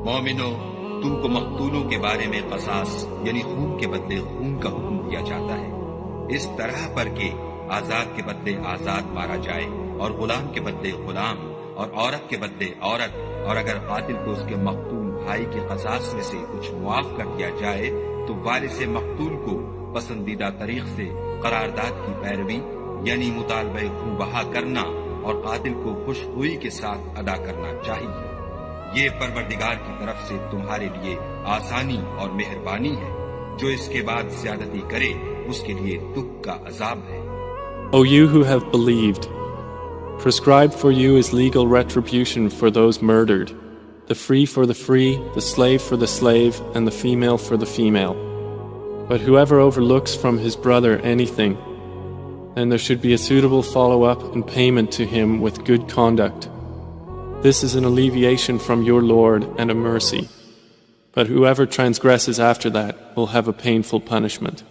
मोमिनो, तुमको मक़तूलों के बारे में क़सास यानी खून के बदले खून का हुक्म दिया जाता है, इस तरह पर कि आजाद के बदले आजाद मारा जाए और गुलाम के बदले गुलाम और औरत के बदले औरत, और अगर कातिल को उसके मक़तूल भाई के क़सास में से कुछ मुआफ कर दिया जाए तो वारिसे मक़तूल को पसंदीदा तरीक़ से करारदाद की पैरवी यानी मुतालबे खून बहा करना और कातिल को खुशहुई के साथ अदा करना चाहिए। ये परवरदिगार की तरफ से तुम्हारे लिए आसानी और मेहरबानी है। जो इसके बाद ज़्यादती करे उसके लिए दुख का अजाब है। O you who have believed, prescribed for you is legal retribution for those murdered, the free for the free, the slave for the slave, and the female for the female. But whoever overlooks from his brother anything, then there should be a suitable follow-up and payment to him with good conduct. This is an alleviation from your Lord and a mercy. But whoever transgresses after that will have a painful punishment.